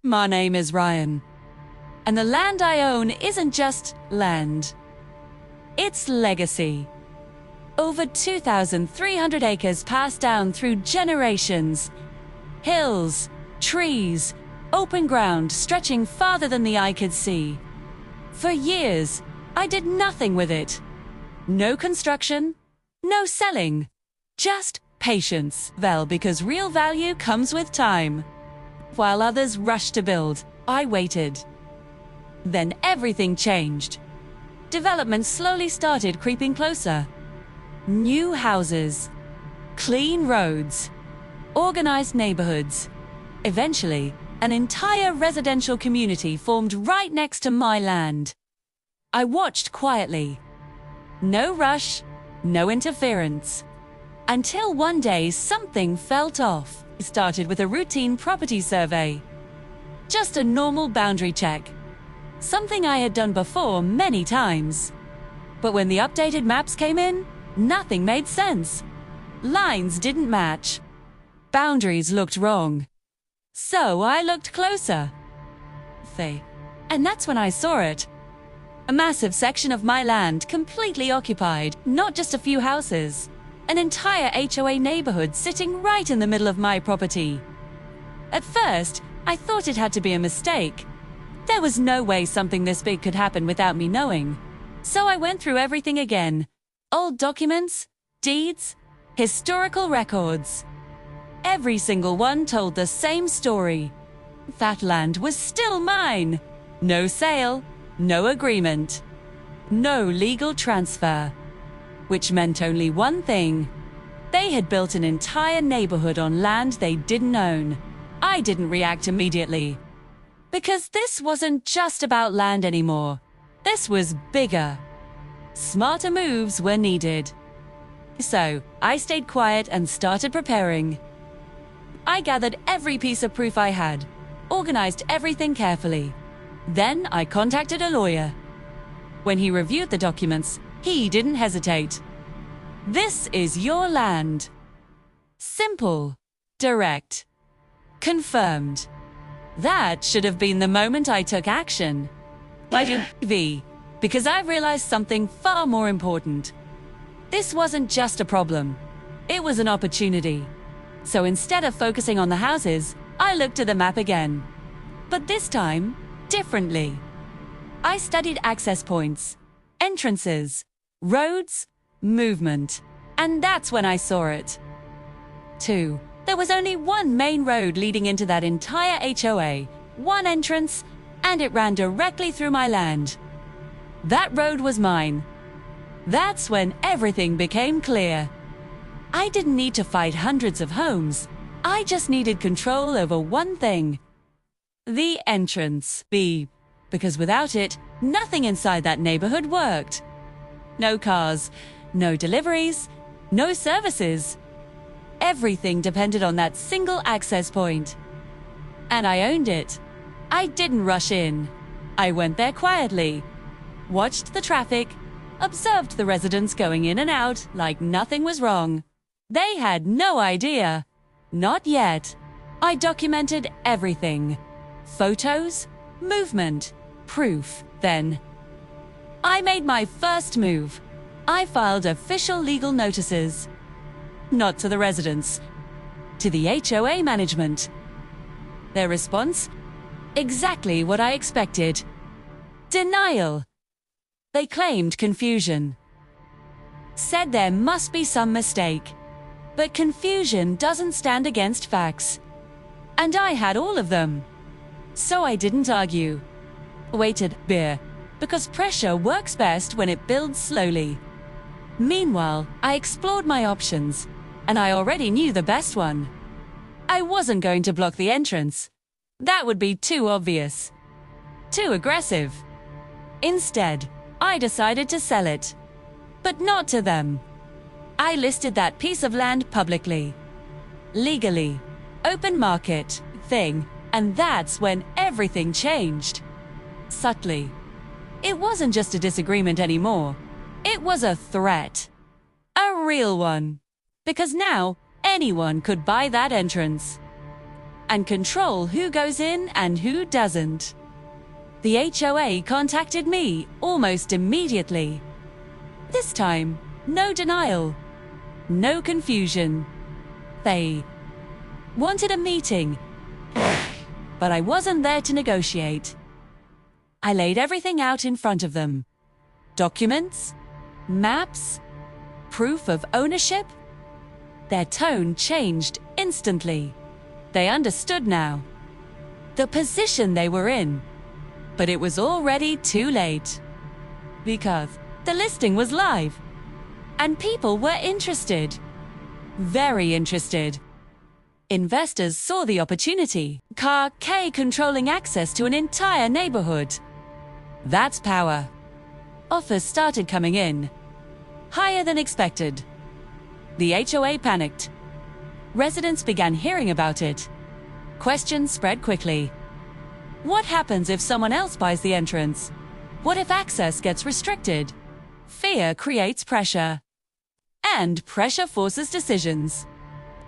My name is Ryan, and the land I own isn't just land. It's legacy. Over 2,300 acres passed down through generations. Hills, trees, open ground stretching farther than the eye could see. For years, I did nothing with it. No construction, no selling, just patience. Well, because real value comes with time. While others rushed to build, I waited. Then everything changed. Development slowly started creeping closer. New houses, clean roads, organized neighborhoods. Eventually, an entire residential community formed right next to my land. I watched quietly. No rush, no interference. Until one day something felt off. It started with a routine property survey. Just a normal boundary check. Something I had done before many times. But when the updated maps came in, nothing made sense. Lines didn't match. Boundaries looked wrong. So I looked closer. And that's when I saw it. A massive section of my land completely occupied, not just a few houses. An entire HOA neighborhood sitting right in the middle of my property. At first, I thought it had to be a mistake. There was no way something this big could happen without me knowing. So I went through everything again. Old documents, deeds, historical records. Every single one told the same story. That land was still mine. No sale, no agreement, no legal transfer. Which meant only one thing. They had built an entire neighborhood on land they didn't own. I didn't react immediately. Because this wasn't just about land anymore. This was bigger. Smarter moves were needed. So, I stayed quiet and started preparing. I gathered every piece of proof I had, organized everything carefully. Then I contacted a lawyer. When he reviewed the documents, he didn't hesitate. This is your land. Simple, direct, confirmed. That should have been the moment I took action. Because I realized something far more important. This wasn't just a problem. It was an opportunity. So instead of focusing on the houses, I looked at the map again. But this time, differently. I studied access points, entrances, roads, movement. And that's when I saw it. 2. There was only one main road leading into that entire HOA, one entrance, and it ran directly through my land. That road was mine. That's when everything became clear. I didn't need to fight hundreds of homes. I just needed control over one thing. The entrance. Because without it, nothing inside that neighborhood worked. No cars, no deliveries, no services. Everything depended on that single access point. And I owned it. I didn't rush in. I went there quietly, watched the traffic, observed the residents going in and out like nothing was wrong. They had no idea. Not yet. I documented everything. Photos, movement, proof. Then I made my first move. I filed official legal notices. Not to the residents, to the HOA management. Their response? Exactly what I expected. Denial. They claimed confusion. Said there must be some mistake. But confusion doesn't stand against facts. And I had all of them. So I didn't argue. Waited, because pressure works best when it builds slowly. Meanwhile, I explored my options, and I already knew the best one. I wasn't going to block the entrance. That would be too obvious. Too aggressive. Instead, I decided to sell it. But not to them. I listed that piece of land publicly. Legally. Open market thing. And that's when everything changed. Subtly. It wasn't just a disagreement anymore. It was a threat. A real one. Because now, anyone could buy that entrance. and control who goes in and who doesn't. The HOA contacted me almost immediately. This time, no denial, no confusion. They wanted a meeting, but I wasn't there to negotiate. I laid everything out in front of them. Documents, maps, proof of ownership. Their tone changed instantly. They understood now the position they were in. But it was already too late, because the listing was live and people were interested, very interested. Investors saw the opportunity, Car K controlling access to an entire neighborhood. That's power. Offers started coming in, higher than expected. The HOA panicked. Residents began hearing about it. Questions spread quickly. What happens if someone else buys the entrance? What if access gets restricted? Fear creates pressure. And pressure forces decisions.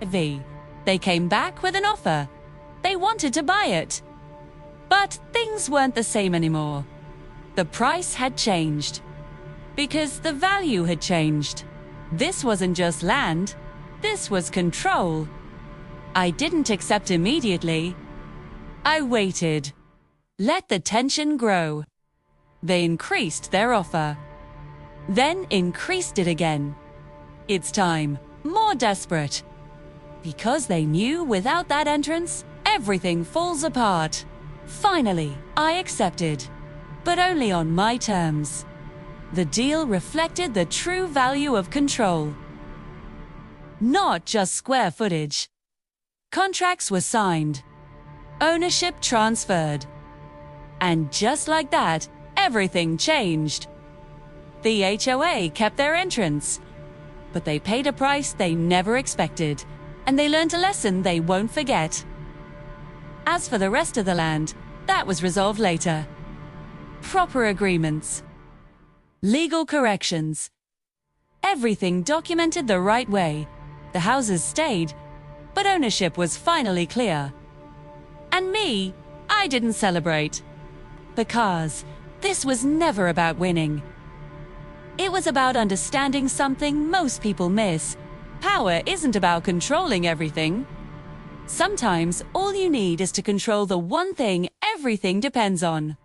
They came back with an offer. They wanted to buy it. But things weren't the same anymore. The price had changed. Because the value had changed. This wasn't just land. This was control. I didn't accept immediately. I waited. Let the tension grow. They increased their offer. Then increased it again. It's time, more desperate. Because they knew without that entrance, everything falls apart. Finally, I accepted. But only on my terms. The deal reflected the true value of control. Not just square footage. Contracts were signed. Ownership transferred. And just like that, everything changed. The HOA kept their entrance, but they paid a price they never expected, and they learned a lesson they won't forget. As for the rest of the land, that was resolved later. Proper agreements. Legal corrections. Everything documented the right way. The houses stayed, but ownership was finally clear. And me, I didn't celebrate. Because this was never about winning. It was about understanding something most people miss. Power isn't about controlling everything. Sometimes all you need is to control the one thing everything depends on.